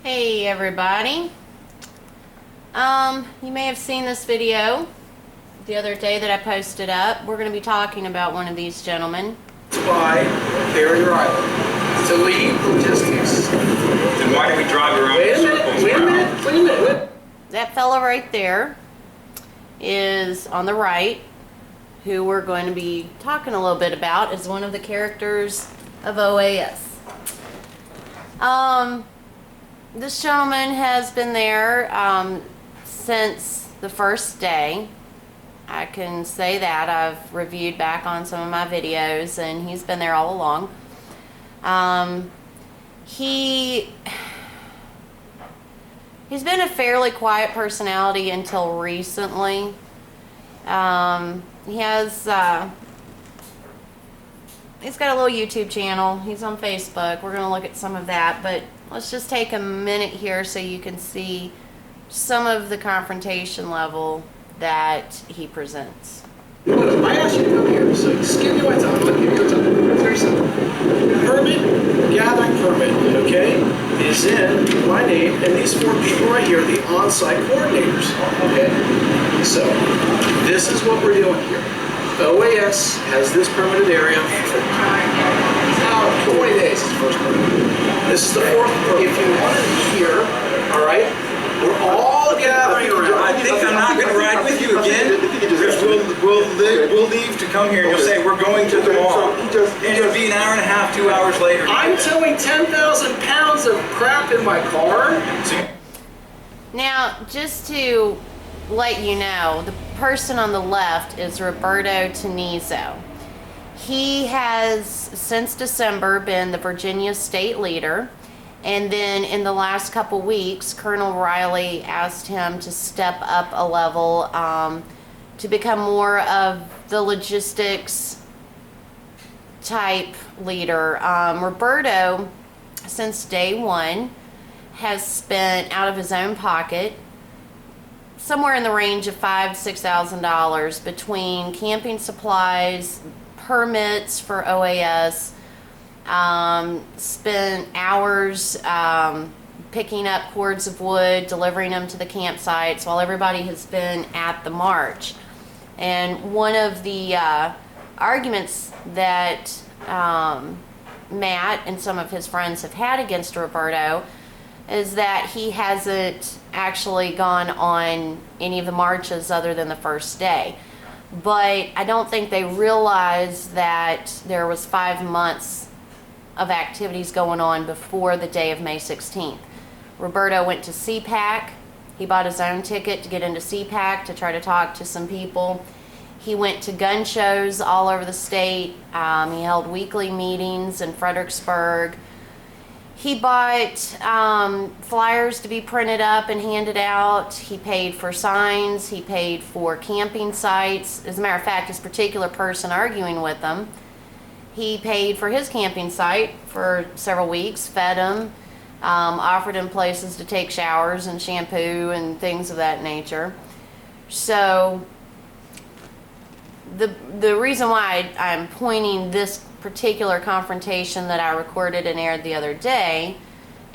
Hey everybody. You may have seen this video the other day that I posted up. We're going to be talking about one of these gentlemen. By Barry Riley to lead logistics. Then why do we drive around in circles? Wait a minute. That fellow right there is on the right, who we're going to be talking a little bit about, is one of the characters of OAS. This gentleman has been there since the first day. I can say that. I've reviewed back on some of my videos, and he's been there all along. He's been a fairly quiet personality until recently. He's got a little YouTube channel. He's on Facebook. We're going to look at some of that, but let's just take a minute here so you can see some of the confrontation level that he presents. I asked you to come here, so just give me my time. I'll give you your time. It's very simple. Gathering permit, okay, is in my name, and these four people right here are the on-site coordinators, okay? So, this is what we're doing here. OAS has this permitted area for 20 days is the first permit. This is the fourth permit. If you want to hear, all right, we're all gathering around. I think I'm not going to ride with you again, because we'll leave to come here and you'll say we're going to the mall. And it'll be an hour and a half, 2 hours later. I'm towing 10,000 pounds of crap in my car. Now, just to let you know, the person on the left is Roberto Tenizo. He has, since December, been the Virginia state leader. And then in the last couple weeks, Colonel Riley asked him to step up a level to become more of the logistics type leader. Roberto, since day one, has spent out of his own pocket somewhere in the range of $5,000–6,000 between camping supplies, permits for OAS, spent hours picking up cords of wood, delivering them to the campsites while everybody has been at the march. And one of the arguments that Matt and some of his friends have had against Roberto is that he hasn't actually gone on any of the marches other than the first day. But I don't think they realized that there was 5 months of activities going on before the day of May 16th. Roberto went to CPAC. He bought his own ticket to get into CPAC to try to talk to some people. He went to gun shows all over the state. He held weekly meetings in Fredericksburg. He bought flyers to be printed up and handed out. He paid for signs. He paid for camping sites. As a matter of fact, this particular person arguing with him, he paid for his camping site for several weeks, fed him, offered him places to take showers and shampoo and things of that nature. So the reason why I'm pointing this particular confrontation that I recorded and aired the other day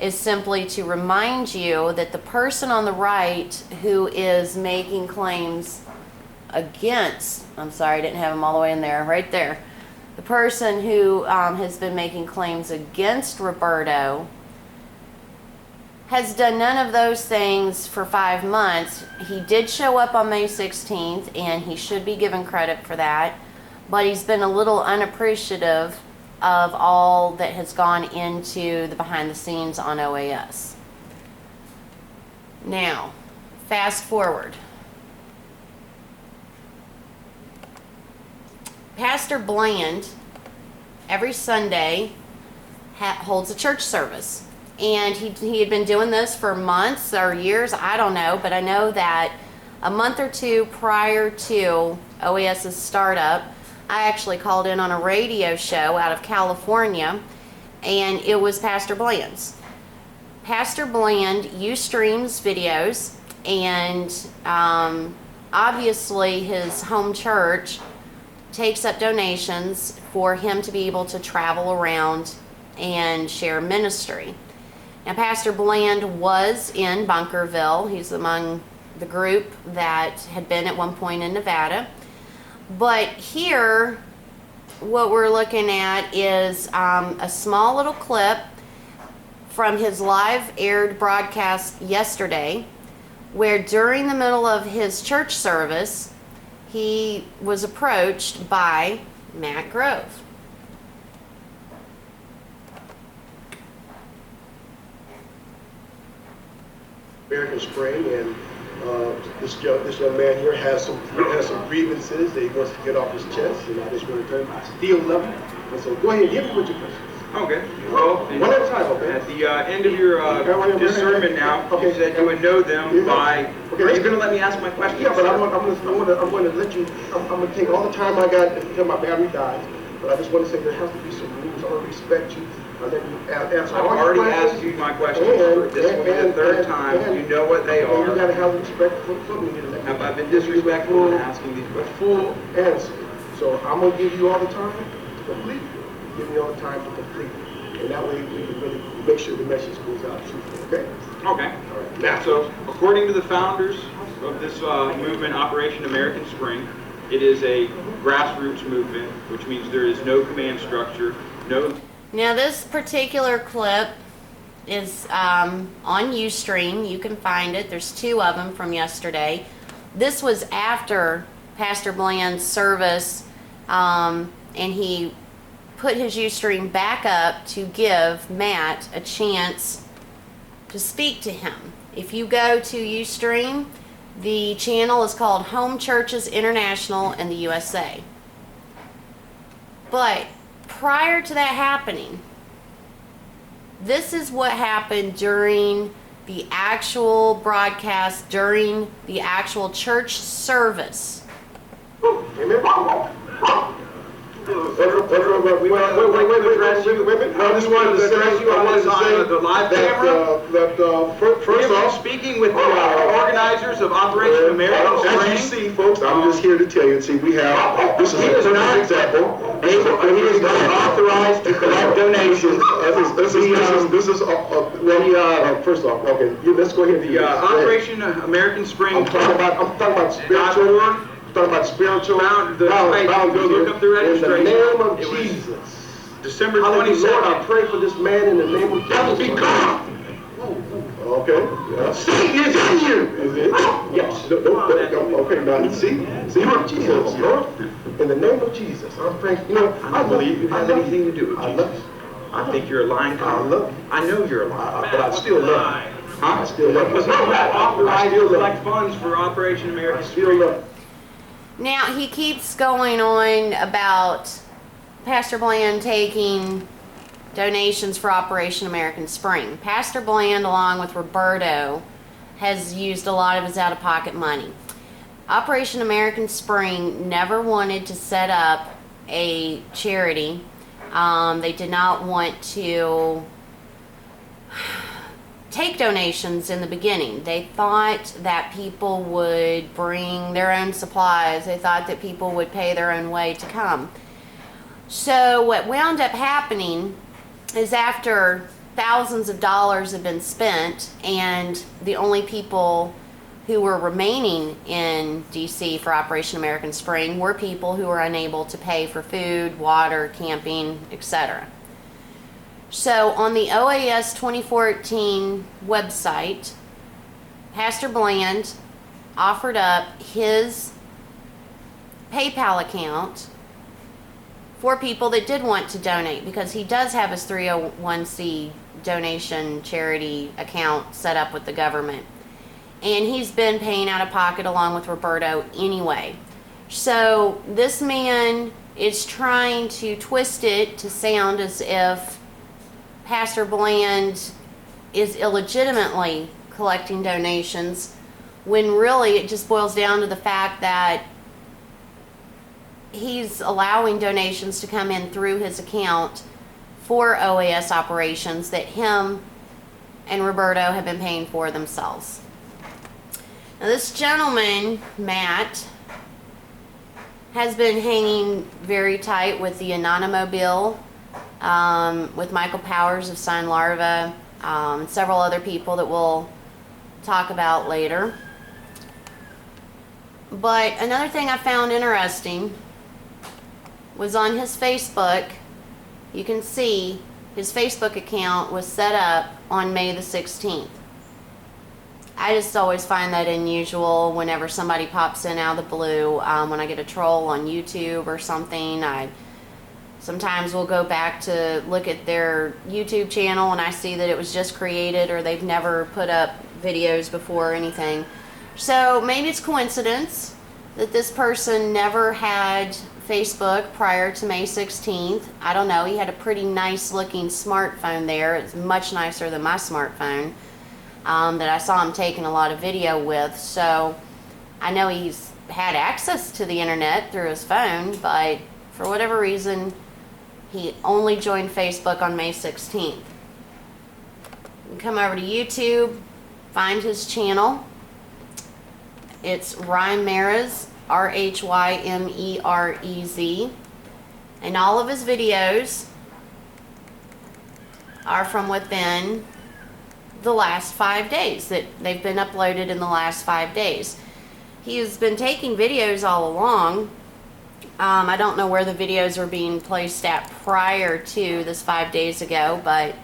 is simply to remind you that the person on the right who is making claims against, I'm sorry, I didn't have them all the way in there, right there. The person who has been making claims against Roberto has done none of those things for 5 months. He did show up on May 16th, and he should be given credit for that, but he's been a little unappreciative of all that has gone into the behind the scenes on OAS. Now, fast forward. Pastor Bland, every Sunday, holds a church service. And he had been doing this for months or years, I don't know, but I know that a month or two prior to OAS's startup, I actually called in on a radio show out of California, and it was Pastor Bland's. Pastor Bland Ustreams videos, and obviously his home church takes up donations for him to be able to travel around and share ministry. Now, Pastor Bland was in Bunkerville. He's among the group that had been at one point in Nevada. But here, what we're looking at is a small little clip from his live aired broadcast yesterday, where during the middle of his church service, he was approached by Matt Grove. American Spring, and this young man here has some grievances that he wants to get off his chest, and I just want to tell him I still love him. And so go ahead, hit me with your questions. Okay. Well, one at a time, okay? At the end of your discernment now, you said you would know them by. Okay, are you going to let me ask my question? Yeah, but I'm going to let you. I'm going to take all the time I got until my battery dies. But I just want to say there has to be some rules. I want to respect you. I'll let you answer I've all already your questions. asked you my questions. This will be the third time. You know what they You are. got to have respect for me. Have I been disrespectful in asking these questions? Full answer. So I'm going to give you all the time to complete. Give me all the time to complete. And that way we can really make sure the message goes out truthfully, okay? Okay. All right. Now, So, according to the founders of this movement, Operation American Spring, it is a grassroots movement, which means there is no command structure, no... Now, this particular clip is on Ustream. You can find it. There's 2 of them from yesterday. This was after Pastor Bland's service, and he put his Ustream back up to give Matt a chance to speak to him. If you go to Ustream, the channel is called Home Churches International in the USA. But prior to that happening, this is what happened during the actual broadcast, during the actual church service. amen. Wait a minute. I just wanted to address you on the live camera. First off, Speaking with the organizers of Operation American as you Spring. see, folks, I'm just here to tell you. See, we have this is He is not example. He is not authorized to collect donations. First off, okay, let's go ahead. The Operation American Spring. I'm talking about spiritual. Talking about spiritual. Go look up the registration. In the name of It was Jesus. December Hallelujah. Lord, I 22nd. pray for this man in the name of Jesus. Be calm. Okay. Yeah. Satan is in you. Is it? Yes. Okay. Now see Jesus, Lord. In the name of Jesus, I'm praying. You know, I don't believe you have anything to do with I Jesus. love you. I think you're a lying I cop. love you. I know you're a liar. But I still love you. I still love you. Because you're not authorized to love collect you. funds for Operation American I Spring. still love you. Now, he keeps going on about Pastor Bland taking donations for Operation American Spring. Pastor Bland, along with Roberto, has used a lot of his out-of-pocket money. Operation American Spring never wanted to set up a charity. They did not want to take donations in the beginning. They thought that people would bring their own supplies. They thought that people would pay their own way to come. So what wound up happening is after thousands of dollars had been spent and the only people who were remaining in DC for Operation American Spring were people who were unable to pay for food, water, camping, etc. So on the OAS 2014 website, Pastor Bland offered up his PayPal account for people that did want to donate, because he does have his 301c donation charity account set up with the government. And he's been paying out of pocket along with Roberto anyway. So this man is trying to twist it to sound as if Pastor Bland is illegitimately collecting donations, when really it just boils down to the fact that he's allowing donations to come in through his account for OAS operations that him and Roberto have been paying for themselves. Now this gentleman, Matt, has been hanging very tight with the Anonymobile, with Michael Powers of Sign Larva. and several other people that we'll talk about later. But another thing I found interesting was on his Facebook. You can see his Facebook account was set up on May the 16th. I just always find that unusual whenever somebody pops in out of the blue. When I get a troll on YouTube or something, I sometimes will go back to look at their YouTube channel and I see that it was just created or they've never put up videos before or anything. So maybe it's coincidence that this person never had Facebook prior to May 16th. I don't know. He had a pretty nice looking smartphone there. It's much nicer than my smartphone that I saw him taking a lot of video with. So I know he's had access to the internet through his phone, but for whatever reason, he only joined Facebook on May 16th. You can come over to YouTube, find his channel. It's Rhymerez, R-H-Y-M-E-R-E-Z. And all of his videos are from within the last 5 days, that they've been uploaded in the last 5 days. He has been taking videos all along. I don't know where the videos were being placed at prior to this 5 days ago, but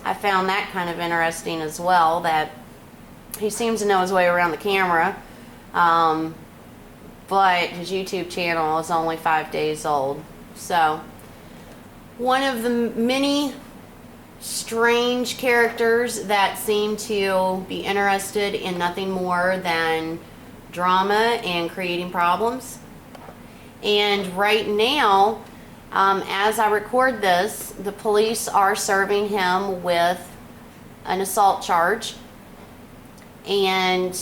I found that kind of interesting as well, that he seems to know his way around the camera, but his YouTube channel is only 5 days old. So one of the many strange characters that seem to be interested in nothing more than drama and creating problems. And right now, as I record this, the police are serving him with an assault charge. And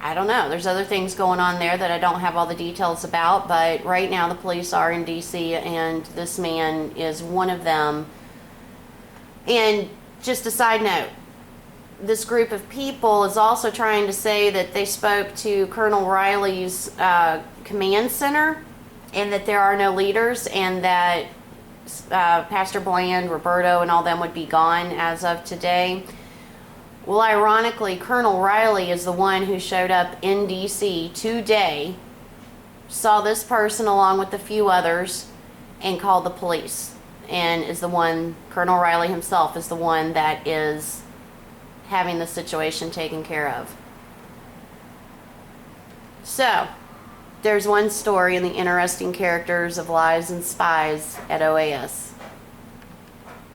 I don't know, there's other things going on there that I don't have all the details about, but right now the police are in DC and this man is one of them. And just a side note, this group of people is also trying to say that they spoke to Colonel Riley's command center and that there are no leaders and that Pastor Bland, Roberto, and all them would be gone as of today. Well, ironically, Colonel Riley is the one who showed up in DC today, saw this person along with a few others, and called the police. And is the one, Colonel Riley himself is the one that is having the situation taken care of. So, there's one story in the interesting characters of Lies and Spies at OAS.